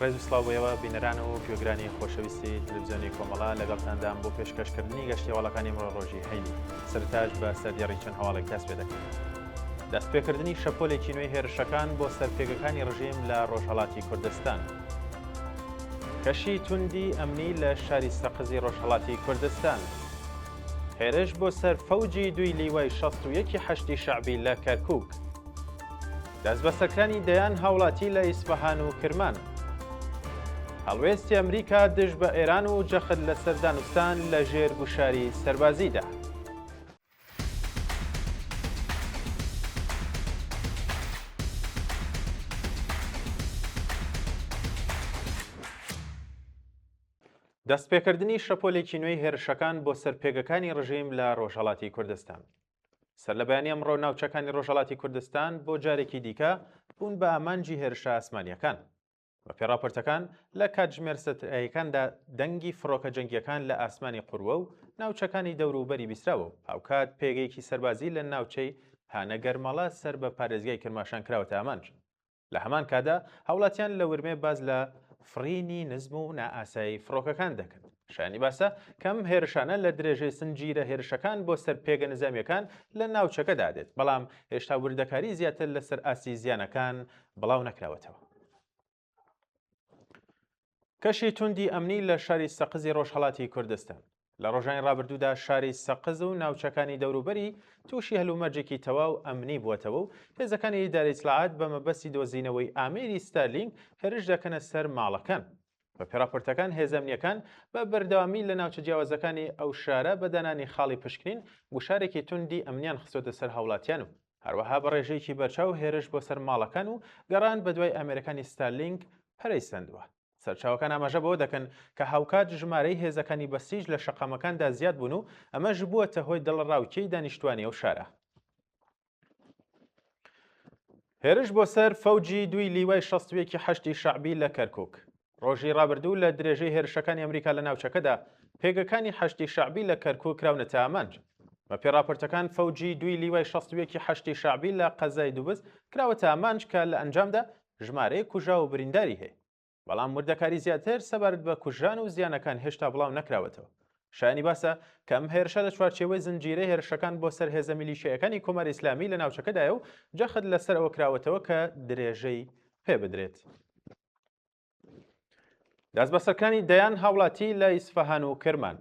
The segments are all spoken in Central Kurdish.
ڕێز و سڵاوەیەوە بینەران و گوێگرانی خۆشەویستی تلڤیزیۆنی کۆمەڵا لەگەڵتاندام بۆ پێشکەشکردنی گەشتی هەواڵەکانی ئەمڕۆ ڕۆژی هەینی سەرتاش بە سەردێڕی چەند هەواڵێک دەست پێ دەکەین. دەستپێکردنی شەپۆلێکی نوێی هێرشەکان بۆ سەرپێگەکانی ڕژیم لە ڕۆژهەڵاتی کوردستان. کەشی توندی ئەمنی لە شاری سەقزی ڕۆژهەڵاتی کوردستان. هێرش بۆ سەر فەوجی دوی لیوای 61 حەشتی شەعبی لە کەرکووک. دەست بەسەرکردنی دەیان هاوڵاتی لە ئیسفەهان و کرمان. هەڵوێستی ئەمریکا دژ بە ئێران و جەخت لە سەردانوستان لە ژێر گوشاری سەربازیدا. دەستپێکردنی شەپۆلێکی نوێی هێرشەکان بۆ سەرپێگەکانی ڕژیم لە ڕۆژهەڵاتی کوردستان. سەر لە بەیانی ئەمڕۆ ناوچەکانی ڕۆژهەڵاتی کوردستان بۆ جارێکی دیکە بوون بە ئامانجی هێرشە ئاسمانیەکان. بە پێڕاپۆرتەکان لە کاتژمێر سەتاییەکاندا دەنگی فڕۆکە جەنگیەکان لە ئاسمانی قوروە و ناوچەکانی دەوروبەری بیستراوە و هاوکات پێگەیەکی سەربازی لە ناوچەی هانە گەرمەڵە سەر بە پارێزگای کرماشان کراوەتە ئامانج. لە هەمان کادا هاوڵاتیان لە ورمێ باز لە فڕینی نزم و نائاسایی فڕۆکەکان دەکەن. شایانی باسە کەم هێرشانە لە درێژەی سنجیرە هێرشەکان بۆ سەر پێگە نظامیەکان لە ناوچەکەدا دێت، بەڵام هێشتا وردەکاری زیاتر لەسەر ئاسی زیانەکان بڵاو نەکراوەتەوە. کەشی توندی ئەمنی لە شاری سەقزی ڕۆژهەڵاتی کوردستان. لە ڕۆژانی ڕابردوودا شاری سەقز و ناوچەکانی دەوروبەری تووشی هەلومەرجێکی تەواو ئەمنی بووەتەوە و هێزەکانی ئیدارەی ئیسلاحات بە مەبەستی دۆزینەوەی ئامێری ستارلینگ هێرش دەکەنە سەر ماڵەکان. بە پێڕاپۆرتەکان هێزەمنیەکان بە بەردەوامی لە ناوچە جیاوازەکانی ئەو شارە بە دانانی خاڵی پشکنین گوشارێکی توندی ئەمنیان خستۆتە سەر هاوڵاتیان و هەروەها بە ڕێژەیەکی بەرچاو هێرش بۆ سەر ماڵەکان و گەڕان بە دوای ئامێرەکانی ستارلینگ پەرەیسەندووە. سەرچاوەکان ئاماژە بەوە دەکەن کە هاوکات ژمارەی هێزەکانی بەسیج لە شەقامەکاندا زیاد بوون و ئەمەش بووەتە هۆی دڵڕاوکێی دانیشتوانی ئەو شارە. هێرش بۆ سەر فەوجی دوی لیوای 61 حەشتی شەعبی لە کەرکووک. ڕۆژی ڕابردوو لە درێژەی هێرشەکانی ئەمریکا لە ناوچەکەدا پێگەکانی حەشتی شەعبی لە کەرکووک کراونەتە ئامانج. بە پێڕاپۆرتەکان فەوجی دوی لیوای 61 حەشتی شەعبی لە قەزای دووبز کراوەتە ئامانج کە لە ئەنجامدا ژمارەی کوژا و برینداری هەیە. بەڵام وردەکاری زیاتر سەبارەت بە کوژان و زیانەکان هێشتا بڵاو نەکراوەتەوە. شایانی باسە کەم هێرشە لە چوارچێوەی زنجیرەی هێرشەکان بۆ سەر هێزە میلیشیەکانی کۆماری ئیسلامی لە ناوچەکەدایە و جەخت لەسەر ئەوە کراوەتەوە کە درێژەی پێ بدرێت. دەستبەسەرکردنی دەیان هاوڵاتی لە ئیسفەهان و کرمان.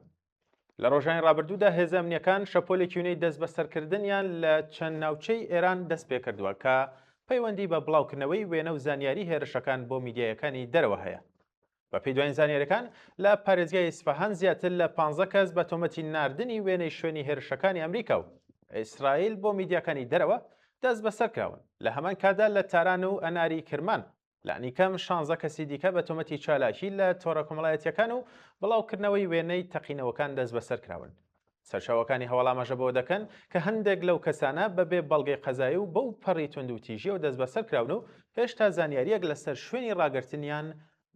لە ڕۆژانی ڕابردوودا هێزە ئەمنیەکان شەپۆلێکی نوێی دەستبەسەرکردنیان لە چەند ناوچەی ئێران دەست پێ کردووە کە پەیوەندی بە بڵاوکردنەوەی وێنە و زانیاری هێرشەکان بۆ میدیایەکانی دەرەوە هەیە. بە پێی دوایین زانیاریەکان لە پارێزگای ئیسفەهان زیاتر لە 15 کەس بە تۆمەتی ناردنی وێنەی شوێنی هێرشەکانی ئەمریکا و ئیسرائیل بۆ میدیاکانی دەرەوە دەست بەسەر کراون. لە هەمان کادا لە تاران و ئەناری کرمان لەنیکەم 16 کەسی دیکە بە تۆمەتی چالاکی لە تۆڕە کۆمەڵایەتیەکان و بڵاوکردنەوەی وێنەی تەقینەوەکان دەست بەسەر کراون. سەرچاوەکانی هەواڵامەژە بۆ دەکەن کە هەندێک لەو کەسانە بەبێ بەڵگەی قەزایی و بەو پەڕی تونند و تیژی و دەست بەسەر کراون و هێشتا زانیاریەک لەسەر شوێنی ڕاگررتنیان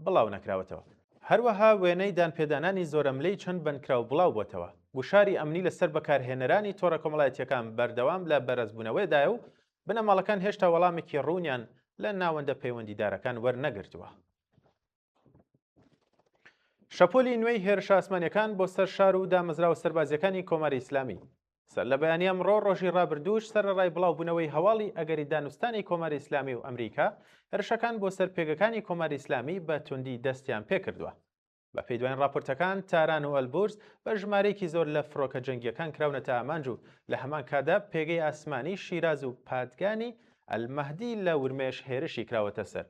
بڵاو نەکراوەتەوە. هەروەها وێنەی دانپێدانانی زۆرەملەی چەند بنکراو بڵاو بووەتەوە. گوشاری ئەمنی لەسەر بەکارهێنەرانی تۆڕە کۆمەڵایەتیەکان بەردەوام لە بەرزبوونەوەیدایە و بنەماڵەکان هێشتا وەڵامێکی ڕوونیان لە ناوەندە پەیوەندیدارەکان وەرنەگرتووە. شەپۆلی نوێی هێرشە ئاسمانیەکان بۆ سەر شار و دامەزراوە سەربازیەکانی کۆماری ئیسلامی. سەر لە بەیانی ئەمڕۆ ڕۆژی ڕابردووش سەرەڕای بڵاوبوونەوەی هەواڵی ئەگەری دانوستانی کۆماری ئیسلامی و ئەمریکا هێرشەکان بۆ سەر پێگەکانی کۆماری ئیسلامی بە توندی دەستیان پێکردووە. بە پێی دوایین راپۆرتەکان تاران و ئەلبورز بە ژمارەیەکی زۆر لە فڕۆکە جەنگیەکان کراونەتە ئامانج و لە هەمان کادا پێگەی ئاسمانی شیراز و پادگانی ئەلمەهدی لە ورمێش هێرشی کراوەتە سەر.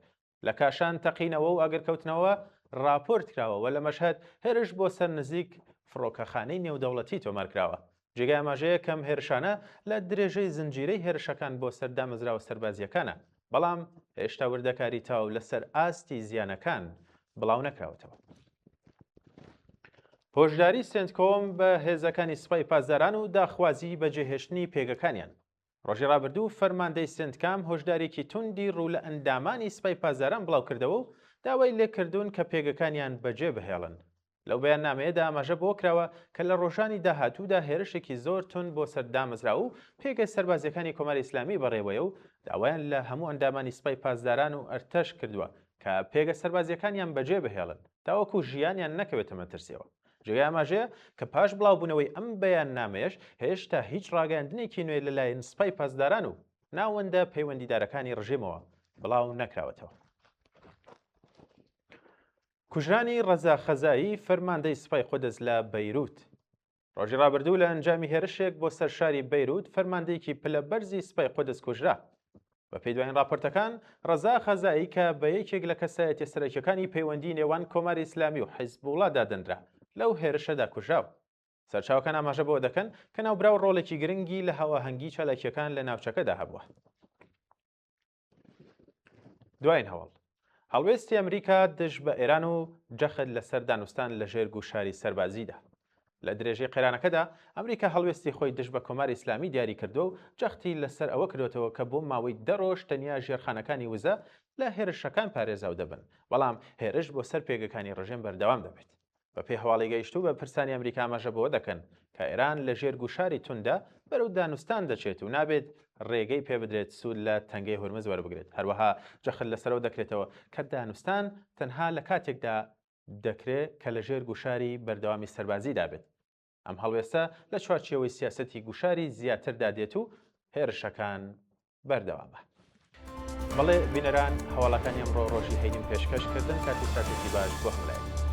لە کاشان تەقینەوە و ئەگەرکەوتنەوە راپۆرت کراوەوە لە مەشهەد هێرش بۆ سەر نزیک فڕۆکەخانەی نێودەوڵەتی تۆمارکراوە. جێگای ئاماژەیە کەم هێرشانە لە درێژەی زنجیرەی هێرشەکان بۆ سەر دامەزراوە سەربازیەکانە، بەڵام هێشتا وردەکاری تاو لەسەر ئاستی زیانەکان بڵاو نەکراوەتەوە. هۆشداری سنتکۆم بە هێزەکانی سوپای پاسداران و داخوازی بەجێهێشتنی پێگەکانیان. ڕۆژی ڕابردوو فەرماندەی سنتکام هۆشدارێکی توندی ڕوو لە ئەندامانی سوپای پاسداران بڵاو کردەوە و داوای لێکردوون کە پێگەکانیان بەجێ بهێڵن. لەو بەیاننامەیەدا ئاماژە بۆ کراوە کە لە ڕۆژانی داهاتوودا هێرشێکی زۆر تون بۆ سەردامەزرا و پێگەی سەربازیەکانی کۆماری ئیسلامی بەڕێوەیە و داوایان لە هەموو ئەندامانی سوپای پاسداران و ئەرتەش کردووە کە پێگە سەربازیەکانیان بەجێ بهێڵن تاوەکو ژیانیان نەکەوێتە مەترسیەوە. جێگای ئاماژەیە کە پاش بڵاوبوونەوەی ئەم بەیان نامەیەش هێشتا هیچ ڕاگەاندنێکی نوێ لەلایەن سوپای پاسداران و ناوەندە پەیوەندیدارەکانی ڕژێمەوە بڵاو نەکراوەتەوە. کوژرانی ڕەزا خەزایی فەرماندەی سوپای خۆدەست لە بەیروت. ڕۆژی ڕابردوو لە ئەنجامی هێرشێک بۆ سەر شاری بەیروت فەرماندەیەکی پلە بەرزی سوپای خۆدەست کوژرا. بە پێی دوایین راپۆرتەکان ڕەزا خەزایی کە بە یەکێک لە کەسایەتیە سەرەکیەکانی پەیوەندی نێوان کۆماری ئیسلامی و حیزبوڵڵا دادەنرا لەو هێرشەدا کوژراوە. سەرچاوەکان ئاماژە بەوە دەکەن کە ناوبراو ڕۆڵێکی گرنگی لە هاواهەنگی چالاکیەکان لە ناوچەکەدا هەبووە. دوایین هەواڵ هەڵوێستی ئەمریکا دژ بە ئێران و جەخت لەسەر دانوستان لە ژێر گوشاری سەربازیدا. لە درێژەی قێرانەکەدا ئەمریکا هەڵوێستی خۆی دژ بە کۆماری ئیسلامی دیاری کردووە و جەختی لەسەر ئەوە کردوێتەوە کە بۆ ماوەی 10 ڕۆژ تەنیا ژێرخانەکانی وزە لە هێرشەکان پارێزاو دەبن، بەڵام هێرش بۆ سەر پێگەکانی ڕژێم بەردەوام دەبێت. بە پێی هەواڵی گەیشتوو بە پرسانی ئەمریکا ئاماژە بەوە دەکەن کە ئێران لە ژێر گوشاری توندا بەرەو دانوستان دەچێت و نابێت ڕێگەی پێ بدرێت سوود لە تەنگەی هورمز وەربگرێت. هەروەها جەخت لەسەرەوە دەکرێتەوە کە دانوستان تەنها لە کاتێکدا دەکرێت کە لە ژێر گوشاری بەردەوامی سەربازی دابێت. ئەم هەڵوێستە لە چوارچێوەی سیاسەتی گوشاری زیاتردا دێت و هێرشەکان بەردەوامە. بەڵێ بینەران هەواڵەکانی ئەمڕۆ ڕۆژی هەینیم پێشکەشکردن کاتی ساتێکی باش بۆ هەملایەتی.